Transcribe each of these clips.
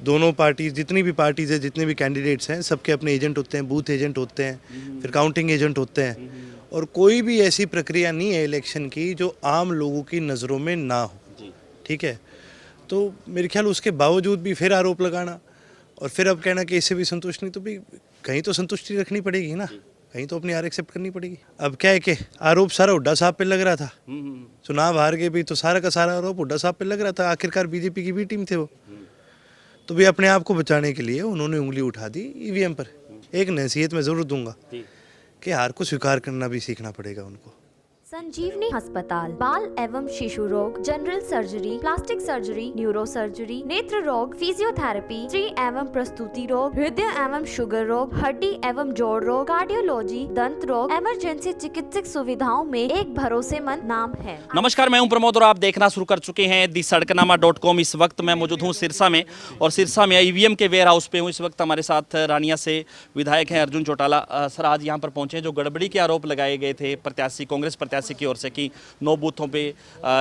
दोनों पार्टी, जितनी भी पार्टीज है, जितने भी कैंडिडेट्स हैं, सबके अपने एजेंट होते हैं, बूथ एजेंट होते हैं, फिर काउंटिंग एजेंट होते हैं, और कोई भी ऐसी प्रक्रिया नहीं है इलेक्शन की जो आम लोगों की नज़रों में ना हो। ठीक है, तो मेरे ख्याल उसके बावजूद भी फिर आरोप लगाना और फिर अब कहना कि इससे भी संतुष्ट नहीं, तो भी कहीं तो संतुष्टि रखनी पड़ेगी ना, कहीं तो अपनी हार एक्सेप्ट करनी पड़ेगी। अब क्या है कि आरोप सारा हुड्डा साहब पे लग रहा था, चुनाव हार गए भी तो सारा का सारा आरोप हुड्डा साहब पे लग रहा था, आखिरकार बीजेपी की भी टीम थे वो, तो भी अपने आप को बचाने के लिए उन्होंने उंगली उठा दी ईवीएम पर। एक नसीहत मैं ज़रूर दूंगा कि हार को स्वीकार करना भी सीखना पड़ेगा उनको। संजीवनी अस्पताल बाल एवं शिशु रोग, general surgery, plastic surgery, neuro surgery, नेत्र रोग, फिजियोथेरेपी, स्त्री एवं प्रस्तुति रोग, हृदय एवं शुगर रोग, हड्डी एवं जोड़ रोग, कार्डियोलॉजी, दंत रोग, इमरजेंसी चिकित्सक सुविधाओं में एक भरोसेमंद नाम है। नमस्कार, मैं हूं प्रमोद और आप देखना शुरू कर चुके हैं दी सड़कनामा.com। इस वक्त मैं मौजूद हूं सिरसा में, और सिरसा में ईवीएम के वेयर हाउस पे हूं। इस वक्त हमारे साथ रानिया से विधायक हैं अर्जुन चौटाला। सर, आज यहाँ पर पहुंचे, जो गड़बड़ी के आरोप लगाए गए थे प्रत्याशी, कांग्रेस प्रत्याशी की ओर से कि 9 बूथों पे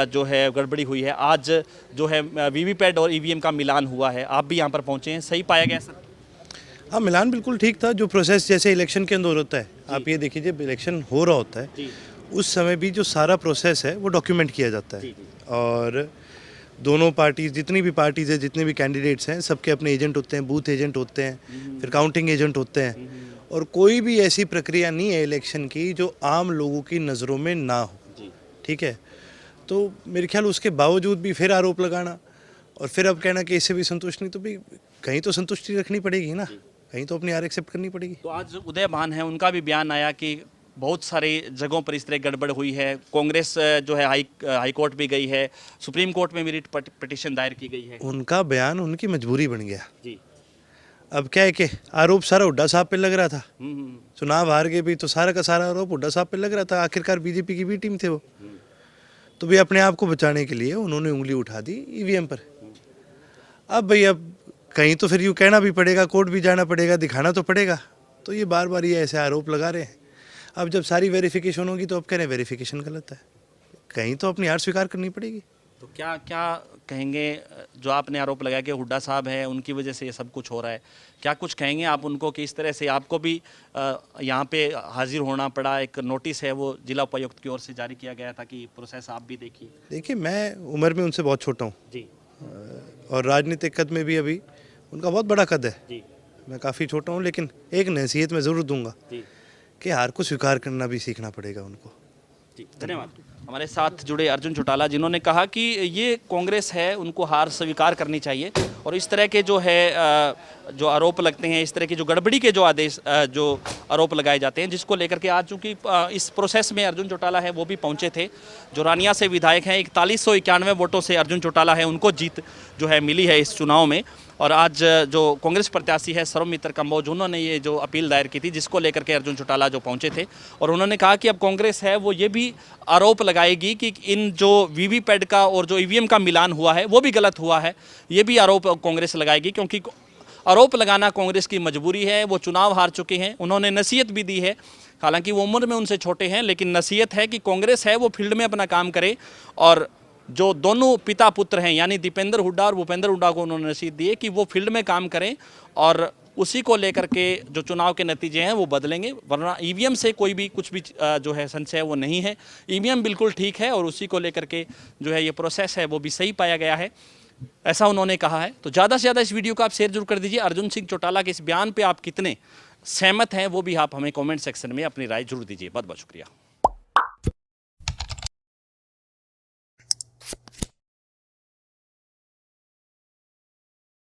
जो है गड़बड़ी हुई है, आज जो है वीवीपैट और ईवीएम का मिलान हुआ है, आप भी यहाँ पर पहुंचे हैं, सही पाया गया सर? हाँ, मिलान बिल्कुल ठीक था। जो प्रोसेस जैसे इलेक्शन के अंदर होता है, आप ये देखिए, जब इलेक्शन हो रहा होता है उस समय भी जो सारा प्रोसेस है वो डॉक्यूमेंट किया जाता है, और दोनों पार्टी, जितनी भी पार्टीज है, जितने भी कैंडिडेट्स हैं, सबके अपने एजेंट होते हैं, बूथ एजेंट होते हैं, फिर काउंटिंग एजेंट होते हैं, और कोई भी ऐसी प्रक्रिया नहीं है इलेक्शन की जो आम लोगों की नज़रों में ना हो। ठीक है, तो मेरे ख्याल उसके बावजूद भी फिर आरोप लगाना और फिर अब कहना कि इससे भी संतुष्ट नहीं, तो भी कहीं तो संतुष्टि रखनी पड़ेगी ना, कहीं तो अपनी हार एक्सेप्ट करनी पड़ेगी। तो आज उदयभान है, उनका भी बयान आया कि बहुत सारी जगहों पर इस तरह गड़बड़ हुई है। कांग्रेस जो है हाई कोर्ट भी गई है, सुप्रीम कोर्ट में भी रिट पिटीशन दायर की गई है। उनका बयान उनकी मजबूरी बन गया जी। अब क्या है कि आरोप सारा हुड्डा साहब पे लग रहा था, चुनाव हार गए भी तो सारा का सारा आरोप हुड्डा साहब पे लग रहा था, आखिरकार बीजेपी की भी टीम थे वो, तो भी अपने आप को बचाने के लिए उन्होंने उंगली उठा दी ईवीएम पर। अब भाई, अब कहीं तो फिर यूँ कहना भी पड़ेगा, कोर्ट भी जाना पड़ेगा, दिखाना तो पड़ेगा, तो ये बार बार ये ऐसे आरोप लगा रहे हैं। अब जब सारी वेरिफिकेशन होगी तो अब कह रहे हैं वेरिफिकेशन गलत है, कहीं तो अपनी हार स्वीकार करनी पड़ेगी। तो क्या क्या कहेंगे, जो आपने आरोप लगाया कि हुड्डा साहब है उनकी वजह से ये सब कुछ हो रहा है, क्या कुछ कहेंगे आप उनको कि इस तरह से आपको भी यहाँ पे हाजिर होना पड़ा? एक नोटिस है वो जिला उपायुक्त की ओर से जारी किया गया था कि प्रोसेस आप भी देखिए। देखिए, मैं उम्र में उनसे बहुत छोटा हूँ जी, और राजनीतिक कद में भी अभी उनका बहुत बड़ा कद है जी, मैं काफ़ी छोटा हूँ, लेकिन एक नसीहत मैं ज़रूर दूंगा जी, कि हार को स्वीकार करना भी सीखना पड़ेगा उनको। जी, धन्यवाद। हमारे साथ जुड़े अर्जुन चौटाला, जिन्होंने कहा कि ये कांग्रेस है, उनको हार स्वीकार करनी चाहिए, और इस तरह के जो है जो आरोप लगते हैं, इस तरह की जो गड़बड़ी के जो जो आरोप लगाए जाते हैं, जिसको लेकर के आज चूँकि इस प्रोसेस में अर्जुन चौटाला है वो भी पहुंचे थे, जो रानिया से विधायक हैं। 4191 वोटों से अर्जुन चौटाला है, उनको जीत जो है मिली है इस चुनाव में। और आज जो कांग्रेस प्रत्याशी है सर्वमित्र कंबोज, उन्होंने ये जो अपील दायर की थी, जिसको लेकर के अर्जुन चौटाला जो पहुंचे थे, और उन्होंने कहा कि अब कांग्रेस है वो ये भी आरोप लगाएगी कि इन जो वीवीपैट का और जो ईवीएम का मिलान हुआ है वो भी गलत हुआ है। ये भी आरोप कांग्रेस लगाएगी, क्योंकि आरोप लगाना कांग्रेस की मजबूरी है। वो चुनाव हार चुके हैं, उन्होंने नसीहत भी दी है, हालांकि वो उम्र में उनसे छोटे हैं, लेकिन नसीहत है कि कांग्रेस है वो फील्ड में अपना काम करे, और जो दोनों पिता पुत्र हैं यानी दीपेंद्र हुड्डा और भूपेंद्र हुड्डा को उन्होंने नसीहत दी है कि वो फील्ड में काम करें, और उसी को लेकर के जो चुनाव के नतीजे हैं वो बदलेंगे। वरना ईवीएम से कोई भी कुछ भी जो है संशय वो नहीं है, ईवीएम बिल्कुल ठीक है, और उसी को लेकर के जो है ये प्रोसेस है वो भी सही पाया गया है, ऐसा उन्होंने कहा है। तो ज़्यादा से ज़्यादा इस वीडियो को आप शेयर जरूर कर दीजिए। अर्जुन सिंह चौटाला के इस बयान पर आप कितने सहमत हैं वो भी आप हमें कॉमेंट सेक्शन में अपनी राय जरूर दीजिए। बहुत बहुत शुक्रिया।